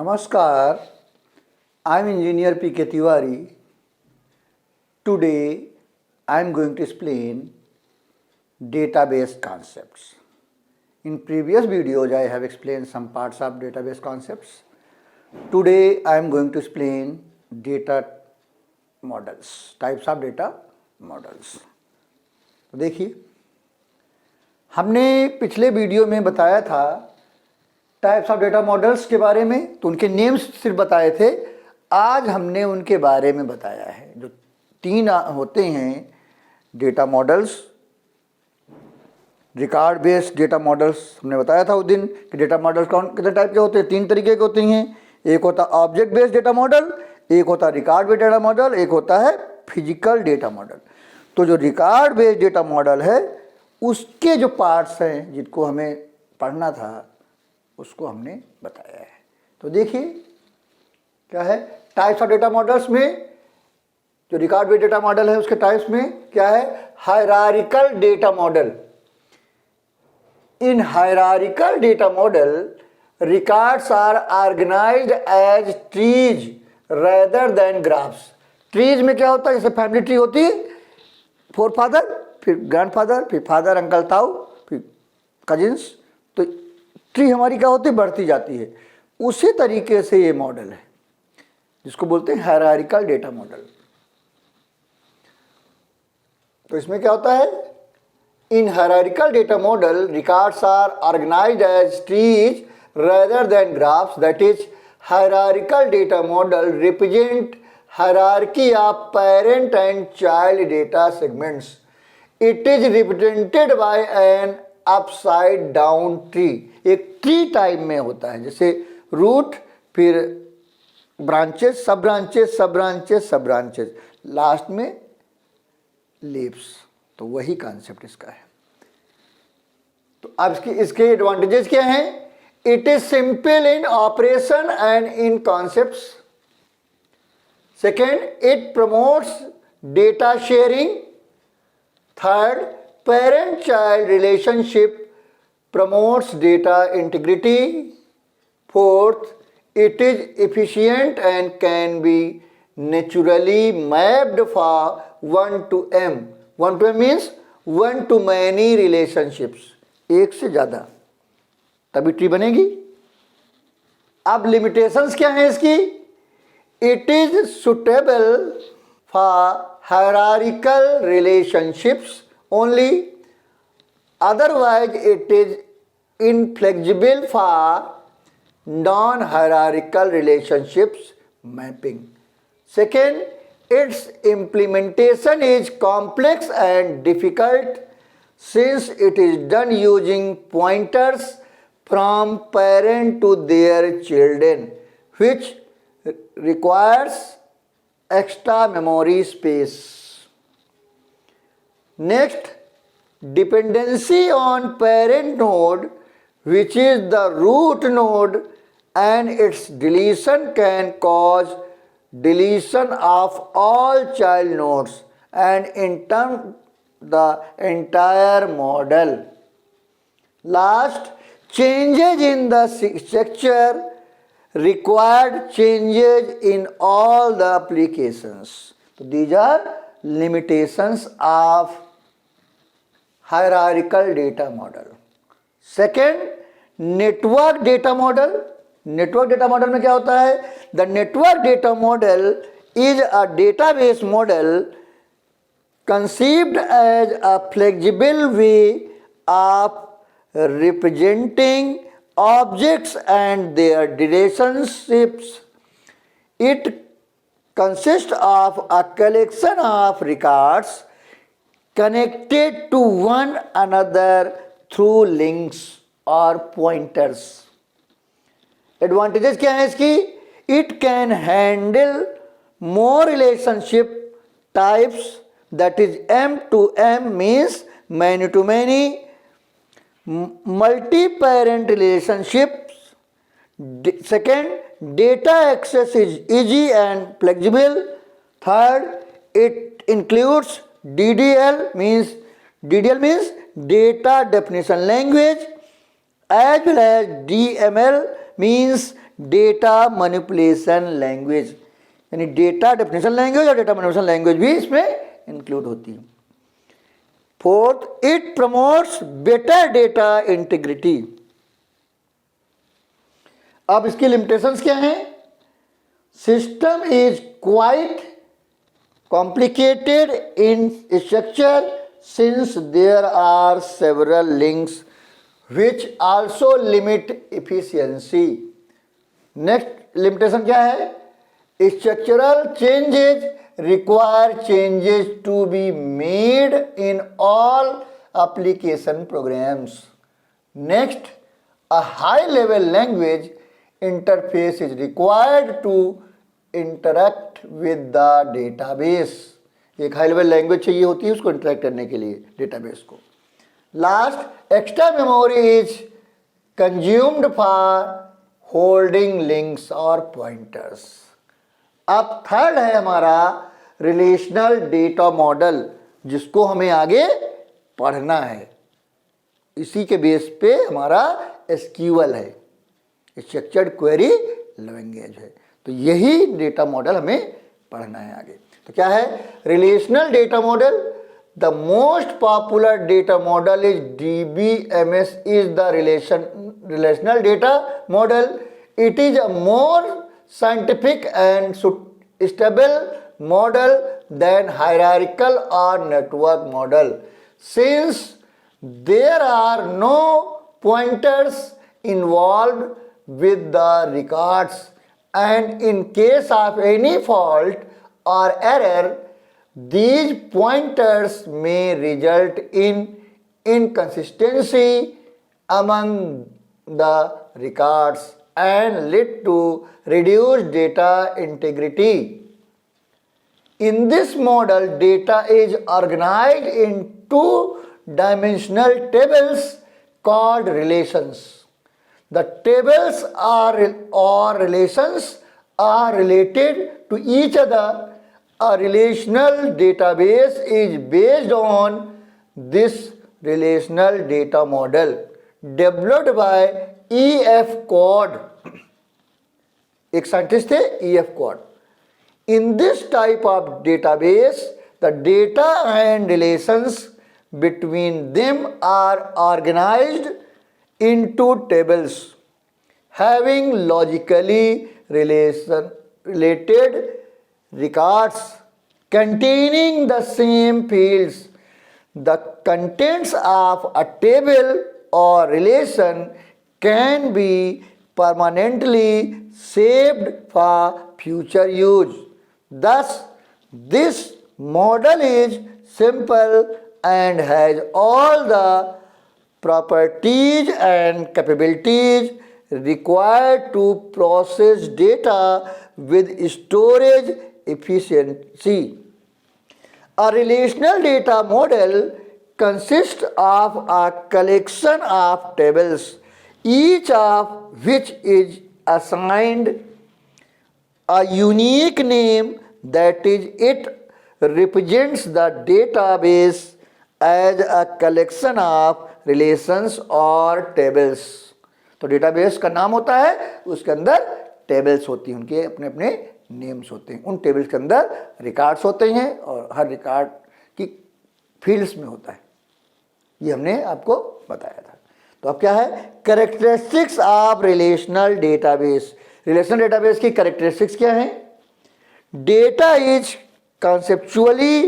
Namaskar, I am Engineer P.K. Tiwari. Today I am going to explain database concepts. In previous videos I have explained some parts of database concepts. Today I am going to explain data models, types of data models. तो देखिए, हमने पिछले video में बताया था types of data models के बारे में, तो उनके नेम्स सिर्फ बताए थे। आज हमने उनके बारे में बताया है। जो तीन होते हैं data models, record based data models, हमने बताया था उस दिन कि डेटा मॉडल्स कौन कितने टाइप के होते हैं। तीन तरीके के होते हैं। एक होता ऑब्जेक्ट बेस्ड डेटा मॉडल, एक होता रिकॉर्ड बेस्ड डेटा मॉडल, एक होता है फिजिकल डेटा मॉडल। तो जो रिकॉर्ड बेस्ड डेटा मॉडल है उसके जो पार्ट्स हैं जिनको हमें पढ़ना था उसको हमने बताया है। तो देखिए क्या है टाइप्स ऑफ डेटा मॉडल्स में। जो रिकॉर्ड बेस्ड डेटा मॉडल है उसके टाइप्स में क्या है, hierarchical data model. In hierarchical data model records are organized as trees rather than graphs. Trees में क्या होता है, जैसे फैमिली ट्री होती है, फोर फादर, फिर ग्रैंडफादर, फिर फादर, अंकल, ताऊ, फिर कजिन्स। तो ट्री हमारी क्या होती है, बढ़ती जाती है। उसी तरीके से ये मॉडल है जिसको बोलते हैं हायरार्किकल डेटा मॉडल। तो इसमें क्या होता है, in hierarchical data model records are organized as trees rather than graphs. That is hierarchical data model represent hierarchy of parent and child data segments. It is represented by an upside down tree. एक tree type में होता है, जैसे root, फिर branches, सब branches, सब branches, सब branches, last में लीव्स। तो वही कॉन्सेप्ट इसका है। तो अब इसके एडवांटेजेस क्या हैं? It is simple in operation and in concepts. Second, it promotes data sharing. Third, parent child relationship promotes data integrity. Fourth, it is efficient and can be naturally mapped for one to m. One to m means one to many relationships, एक से ज़्यादा, तभी tree बनेगी। अब limitations क्या है इसकी? It is suitable for hierarchical relationships only, otherwise it is inflexible for non-hierarchical relationships mapping. Second, its implementation is complex and difficult since it is done using pointers from parent to their children, which requires extra memory space. Next, dependency on parent node, which is the root node, and its deletion can cause deletion of all child nodes and in turn the entire model. Last, changes in the structure required changes in all the applications. So these are limitations of hierarchical data model. Second, network data model. Network data model में क्या होता है? The network data model is a database model conceived as a flexible way of representing objects and their relationships. It consists of a collection of records connected to one another through links or pointers. Advantages क्या है इसकी? It can handle more relationship types, that is M to M means many to many, multi-parent relationships. Second, data access is easy and flexible. Third, it includes DDL means data definition language, as well as DML means data manipulation language, यानी data definition language और data manipulation language भी इसमें include होती है। Fourth, it promotes better data integrity. अब इसकी limitations क्या हैं? System is quite complicated in structure since there are several links which also limit efficiency. Next limitation क्या है? Structural changes require changes to be made in all application programs. Next, a high level language interface is required to interact with the database. एक high level language चाहिए होती है उसको interact करने के लिए डेटाबेस को। Last, extra memory is consumed for holding links और पॉइंटर्स। अब थर्ड है हमारा रिलेशनल डेटा मॉडल, जिसको हमें आगे पढ़ना है। इसी के बेस पे हमारा एसक्यूएल है, स्ट्रक्चर्ड क्वेरी लैंग्वेज है। तो यही डेटा मॉडल हमें पढ़ना है आगे। तो क्या है relational data model? The most popular data model is DBMS is the relational data model. It is a more scientific and stable model than hierarchical और network model, since there are no pointers involved with the records, and in case of any fault or error, these pointers may result in inconsistency among the records and lead to reduced data integrity. In this model, data is organized in two-dimensional tables called relations. The tables or relations are related to each other. A relational database is based on this relational data model developed by E.F. Codd. एक scientist थे E.F. Codd. In this type of database, the data and relations between them are organized into tables having logically related records containing the same fields. The contents of a table or relation can be permanently saved for future use. Thus, this model is simple and has all the properties and capabilities required to process data with storage efficiency. A relational data model consists of a collection of tables, each of which is assigned a unique name, that is, it represents the database as a collection of relations or tables. तो database का नाम होता है, उसके अंदर tables होती हैं, उनके अपने अपने नेम्स होते हैं। उन टेबल्स के अंदर रिकॉर्ड्स होते हैं और हर रिकॉर्ड की फील्ड्स में होता है। ये हमने आपको बताया था। तो अब क्या है characteristics of relational database. Relational database की कैरेक्टरिस्टिक्स क्या है? Data is conceptually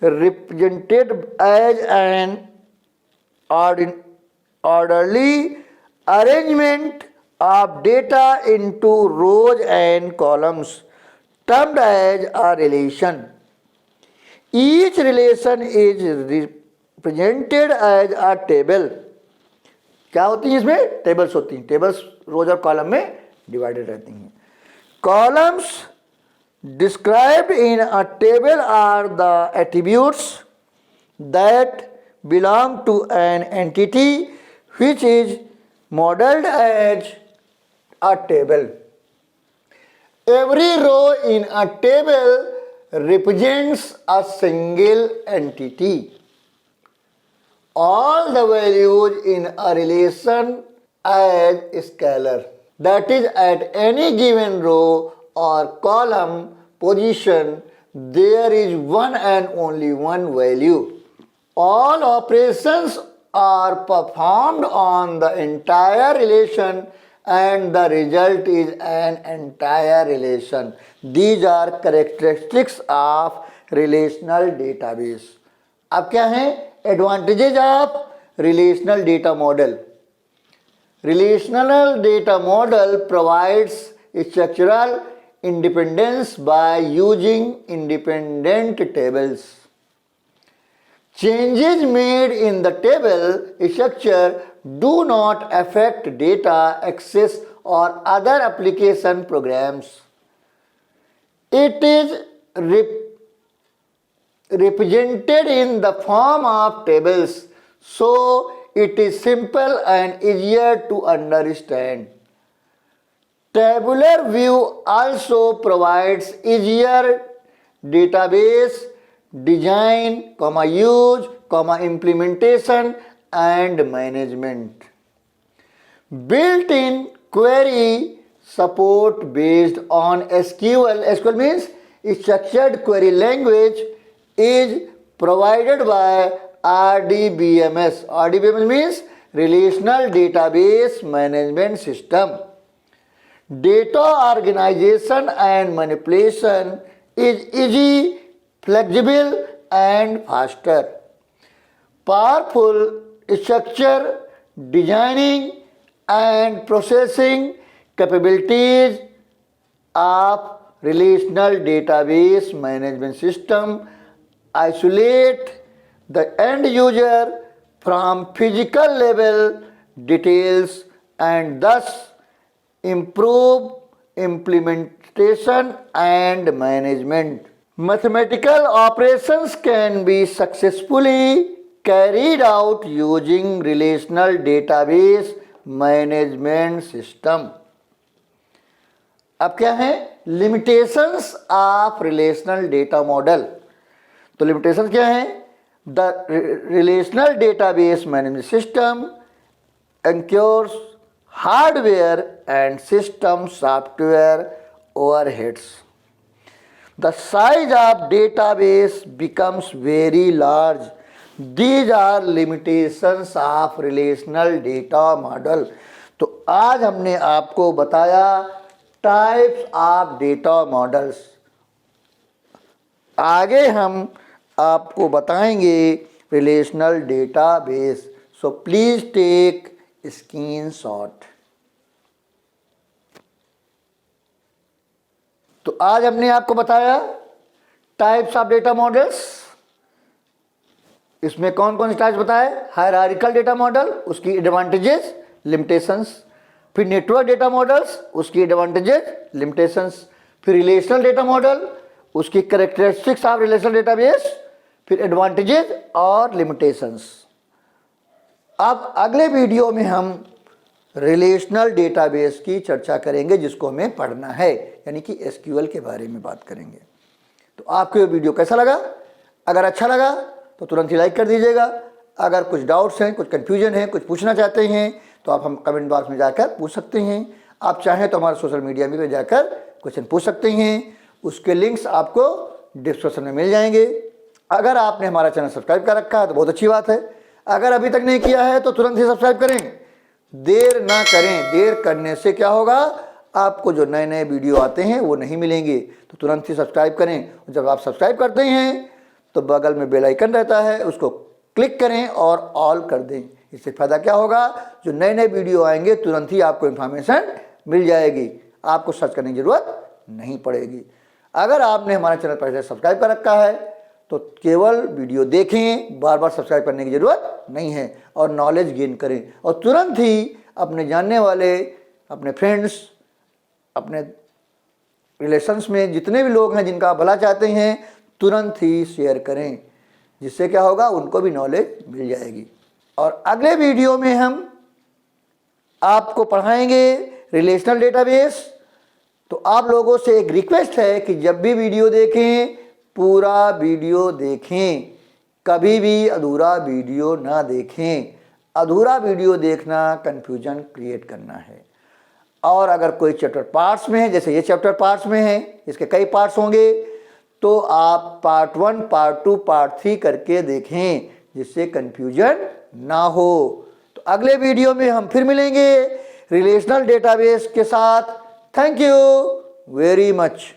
represented as an orderly arrangement of data into rows and columns termed as a relation. Each relation is represented as a table. क्या होती हैं इसमें? Tables होती हैं। Tables रोज और कॉलम में डिवाइडेड रहती हैं। Columns described in a table are the attributes that belong to an entity which is modeled as a table. Every row in a table represents a single entity. All the values in a relation as scalar. that is at any given row or column position there is one and only one value. All operations are performed on the entire relation and the result is an entire relation. These are characteristics of relational database. अब क्या है advantages of relational data model? Relational data model provides structural independence by using independent tables. Changes made in the table structure do not affect data access or other application programs. It is represented in the form of tables, so it is simple and easier to understand. Tabular view also provides easier database design, use, implementation and management. Built-in query support based on SQL. SQL means structured query language is provided by RDBMS. RDBMS means Relational Database Management System. Data organization and manipulation is easy, flexible and faster. Powerful structure, designing and processing capabilities of Relational Database Management System isolate the end user from physical level details and thus improve implementation and management. Mathematical operations can be successfully carried out using relational database management system. अब क्या है limitations of relational data model? तो limitation क्या है? The relational database management system incurs hardware and system software overheads. The size of database becomes very large. These are limitations of relational data model. तो आज हमने आपको बताया types of data models. आगे हम आपको बताएंगे relational database. So please take screenshot. तो आज हमने आपको बताया टाइप्स ऑफ डेटा मॉडल्स. इसमें कौन कौन से टाइप्स बताए? हायरार्किकल डेटा मॉडल, उसकी एडवांटेजेस, लिमिटेशंस. फिर नेटवर्क डेटा मॉडल्स, उसकी एडवांटेजेस, लिमिटेशंस. फिर रिलेशनल डेटा मॉडल, उसकी कैरेक्टरिस्टिक्स ऑफ रिलेशनल डेटाबेस, फिर एडवांटेजेस और लिमिटेशंस. अब अगले वीडियो में हम रिलेशनल डेटाबेस की चर्चा करेंगे जिसको हमें पढ़ना है, यानी कि एसक्यूएल के बारे में बात करेंगे. तो आपको ये वीडियो कैसा लगा? अगर अच्छा लगा तो तुरंत ही लाइक कर दीजिएगा. अगर कुछ डाउट्स हैं, कुछ कन्फ्यूजन है, कुछ पूछना चाहते हैं तो आप हम कमेंट बॉक्स में जाकर पूछ सकते हैं. आप चाहें तो हमारे सोशल मीडिया में जाकर क्वेश्चन पूछ सकते हैं. उसके लिंक्स आपको डिस्क्रिप्शन में मिल जाएंगे. अगर आपने हमारा चैनल सब्सक्राइब कर रखा है तो बहुत अच्छी बात है. अगर अभी तक नहीं किया है तो तुरंत ही सब्सक्राइब करें, देर ना करें. देर करने से क्या होगा, आपको जो नए नए वीडियो आते हैं वो नहीं मिलेंगे. तो तुरंत ही सब्सक्राइब करें. जब आप सब्सक्राइब करते हैं तो बगल में बेल आइकन रहता है, उसको क्लिक करें और ऑल कर दें. इससे फ़ायदा क्या होगा, जो नए नए वीडियो आएंगे तुरंत ही आपको इन्फॉर्मेशन मिल जाएगी. आपको सर्च करने की ज़रूरत नहीं पड़ेगी. अगर आपने हमारा चैनल पहले सब्सक्राइब कर रखा है तो केवल वीडियो देखें, बार बार सब्सक्राइब करने की ज़रूरत नहीं है. और नॉलेज गेन करें और तुरंत ही अपने जानने वाले, अपने फ्रेंड्स, अपने रिलेशंस में जितने भी लोग हैं जिनका आप भला चाहते हैं तुरंत ही शेयर करें. जिससे क्या होगा, उनको भी नॉलेज मिल जाएगी. और अगले वीडियो में हम आपको पढ़ाएंगे रिलेशनल डेटाबेस. तो आप लोगों से एक रिक्वेस्ट है कि जब भी वीडियो देखें पूरा वीडियो देखें, कभी भी अधूरा वीडियो ना देखें. अधूरा वीडियो देखना कन्फ्यूजन क्रिएट करना है. और अगर कोई चैप्टर पार्ट्स में है, जैसे ये चैप्टर पार्ट्स में है, इसके कई पार्ट्स होंगे, तो आप पार्ट 1, पार्ट 2, पार्ट 3 करके देखें, जिससे कंफ्यूजन ना हो। तो अगले वीडियो में हम फिर मिलेंगे रिलेशनल डेटाबेस के साथ। Thank you very much.